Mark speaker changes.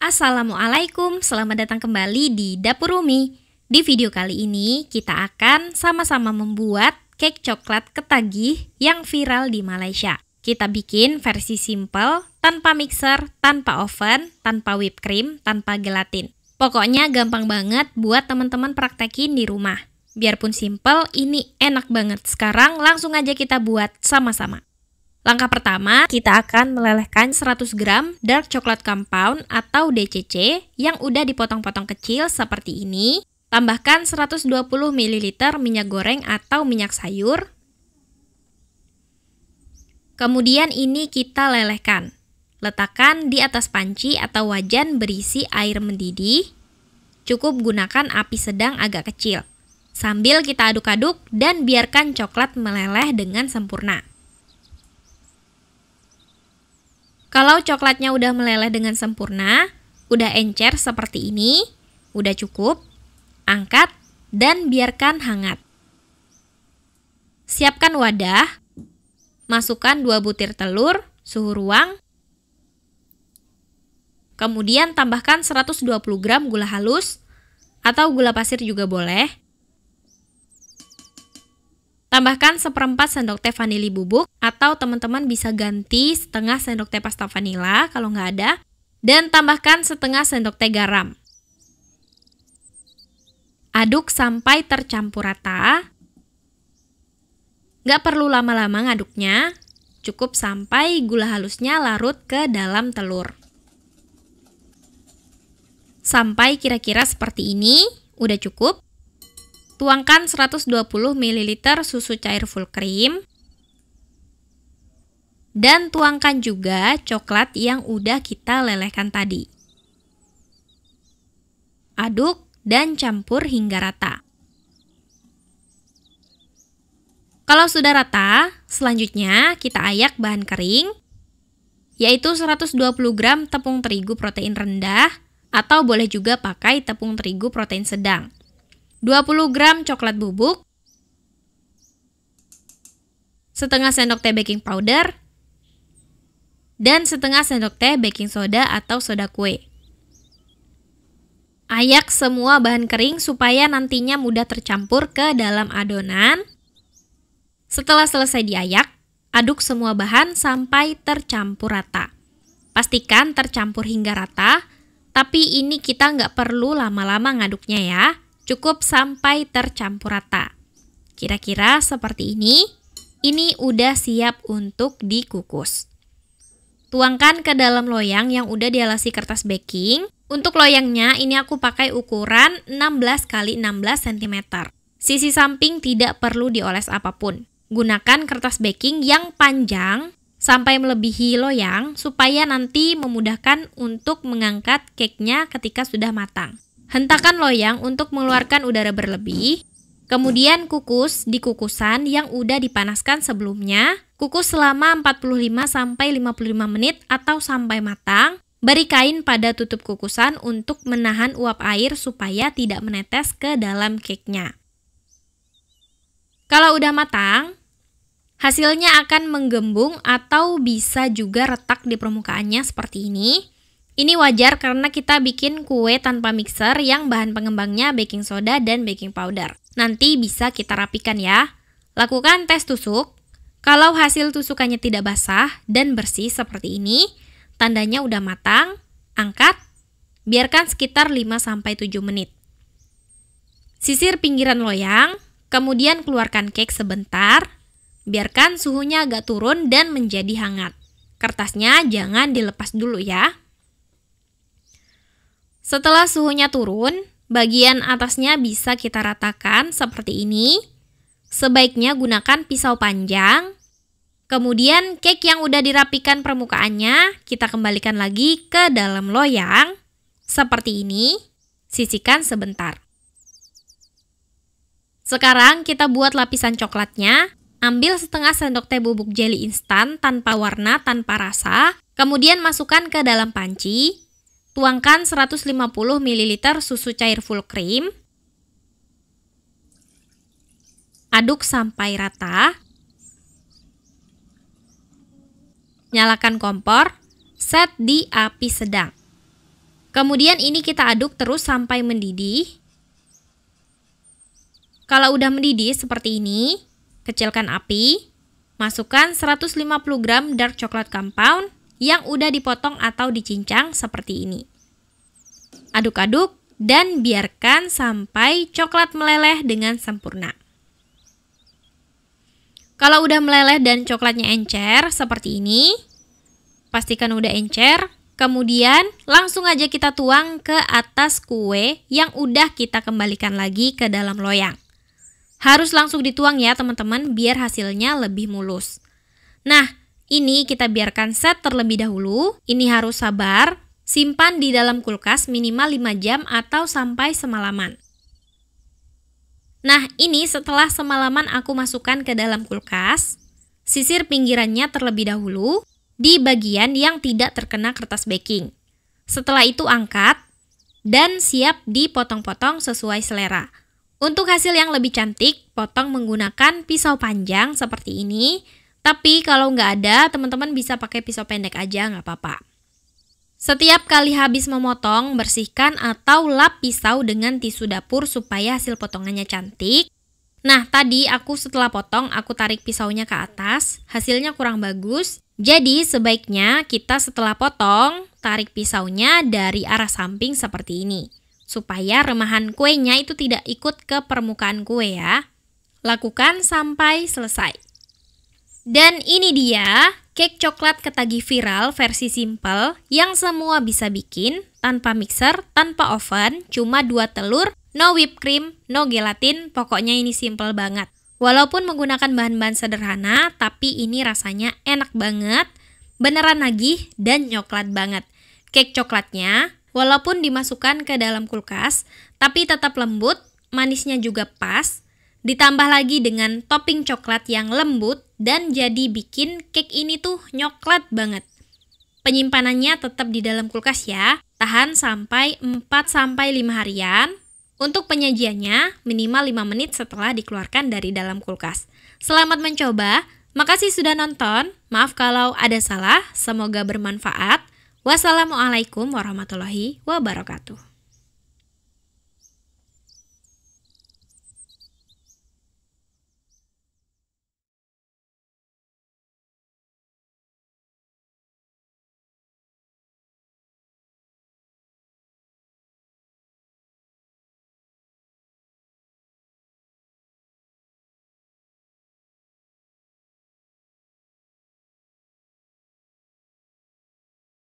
Speaker 1: Assalamualaikum, selamat datang kembali di Dapur Umi. Di video kali ini kita akan sama-sama membuat cake coklat ketagih yang viral di Malaysia. Kita bikin versi simple, tanpa mixer, tanpa oven, tanpa whipped cream, tanpa gelatin. Pokoknya gampang banget buat teman-teman praktekin di rumah. Biarpun simple, ini enak banget. Sekarang langsung aja kita buat sama-sama. Langkah pertama, kita akan melelehkan 100 gram dark chocolate compound atau DCC yang udah dipotong-potong kecil seperti ini. Tambahkan 120 ml minyak goreng atau minyak sayur. Kemudian ini kita lelehkan. Letakkan di atas panci atau wajan berisi air mendidih. Cukup gunakan api sedang agak kecil. Sambil kita aduk-aduk dan biarkan coklat meleleh dengan sempurna. Kalau coklatnya udah meleleh dengan sempurna, udah encer seperti ini, udah cukup, angkat dan biarkan hangat. Siapkan wadah, masukkan 2 butir telur, suhu ruang, kemudian tambahkan 120 gram gula halus atau gula pasir juga boleh. Tambahkan seperempat sendok teh vanili bubuk atau teman-teman bisa ganti setengah sendok teh pasta vanila kalau nggak ada. Dan tambahkan setengah sendok teh garam. Aduk sampai tercampur rata. Nggak perlu lama-lama ngaduknya, cukup sampai gula halusnya larut ke dalam telur. Sampai kira-kira seperti ini, udah cukup. Tuangkan 120 ml susu cair full cream. Dan tuangkan juga coklat yang udah kita lelehkan tadi. Aduk dan campur hingga rata. Kalau sudah rata, selanjutnya kita ayak bahan kering, yaitu 120 gram tepung terigu protein rendah, atau boleh juga pakai tepung terigu protein sedang. 20 gram coklat bubuk, setengah sendok teh baking powder, dan setengah sendok teh baking soda atau soda kue. Ayak semua bahan kering supaya nantinya mudah tercampur ke dalam adonan. Setelah selesai diayak, aduk semua bahan sampai tercampur rata. Pastikan tercampur hingga rata, tapi ini kita nggak perlu lama-lama ngaduknya ya. Cukup sampai tercampur rata. Kira-kira seperti ini. Ini udah siap untuk dikukus. Tuangkan ke dalam loyang yang udah dialasi kertas baking. Untuk loyangnya ini aku pakai ukuran 16 x 16 cm. Sisi samping tidak perlu dioles apapun. Gunakan kertas baking yang panjang sampai melebihi loyang supaya nanti memudahkan untuk mengangkat cake-nya ketika sudah matang. Hentakan loyang untuk mengeluarkan udara berlebih. Kemudian kukus di kukusan yang udah dipanaskan sebelumnya. Kukus selama 45-55 menit atau sampai matang. Beri kain pada tutup kukusan untuk menahan uap air supaya tidak menetes ke dalam cake-nya. Kalau udah matang, hasilnya akan menggembung atau bisa juga retak di permukaannya seperti ini. Ini wajar karena kita bikin kue tanpa mixer yang bahan pengembangnya baking soda dan baking powder. Nanti bisa kita rapikan ya. Lakukan tes tusuk. Kalau hasil tusukannya tidak basah dan bersih seperti ini, tandanya udah matang, angkat, biarkan sekitar 5-7 menit. Sisir pinggiran loyang, kemudian keluarkan cake sebentar, biarkan suhunya agak turun dan menjadi hangat. Kertasnya jangan dilepas dulu ya. Setelah suhunya turun, bagian atasnya bisa kita ratakan seperti ini. Sebaiknya gunakan pisau panjang. Kemudian cake yang udah dirapikan permukaannya, kita kembalikan lagi ke dalam loyang. Seperti ini, sisihkan sebentar. Sekarang kita buat lapisan coklatnya. Ambil setengah sendok teh bubuk jelly instan tanpa warna, tanpa rasa. Kemudian masukkan ke dalam panci. Tuangkan 150 ml susu cair full cream. Aduk sampai rata. Nyalakan kompor, set di api sedang. Kemudian ini kita aduk terus sampai mendidih. Kalau udah mendidih seperti ini, kecilkan api. Masukkan 150 gram dark chocolate compound yang udah dipotong atau dicincang seperti ini. Aduk-aduk dan biarkan sampai coklat meleleh dengan sempurna. Kalau udah meleleh dan coklatnya encer seperti ini, pastikan udah encer. Kemudian langsung aja kita tuang ke atas kue yang udah kita kembalikan lagi ke dalam loyang. Harus langsung dituang ya teman-teman biar hasilnya lebih mulus. Nah, ini kita biarkan set terlebih dahulu. Ini harus sabar, simpan di dalam kulkas minimal 5 jam atau sampai semalaman. Nah, ini setelah semalaman aku masukkan ke dalam kulkas. Sisir pinggirannya terlebih dahulu di bagian yang tidak terkena kertas baking. Setelah itu angkat dan siap dipotong-potong sesuai selera. Untuk hasil yang lebih cantik, potong menggunakan pisau panjang seperti ini. Tapi kalau nggak ada, teman-teman bisa pakai pisau pendek aja, nggak apa-apa. Setiap kali habis memotong, bersihkan atau lap pisau dengan tisu dapur supaya hasil potongannya cantik. Nah, tadi aku setelah potong, aku tarik pisaunya ke atas, hasilnya kurang bagus. Jadi sebaiknya kita setelah potong, tarik pisaunya dari arah samping seperti ini. Supaya remahan kuenya itu tidak ikut ke permukaan kue ya. Lakukan sampai selesai. Dan ini dia cake coklat ketagi viral versi simple yang semua bisa bikin tanpa mixer, tanpa oven, cuma 2 telur, no whipped cream, no gelatin, pokoknya ini simple banget. Walaupun menggunakan bahan-bahan sederhana, tapi ini rasanya enak banget, beneran nagih dan coklat banget. Cake coklatnya walaupun dimasukkan ke dalam kulkas, tapi tetap lembut, manisnya juga pas, ditambah lagi dengan topping coklat yang lembut dan jadi bikin cake ini tuh nyoklat banget. Penyimpanannya tetap di dalam kulkas ya, tahan sampai 4-5 harian. Untuk penyajiannya minimal 5 menit setelah dikeluarkan dari dalam kulkas. Selamat mencoba, makasih sudah nonton, maaf kalau ada salah, semoga bermanfaat. Wassalamualaikum warahmatullahi wabarakatuh.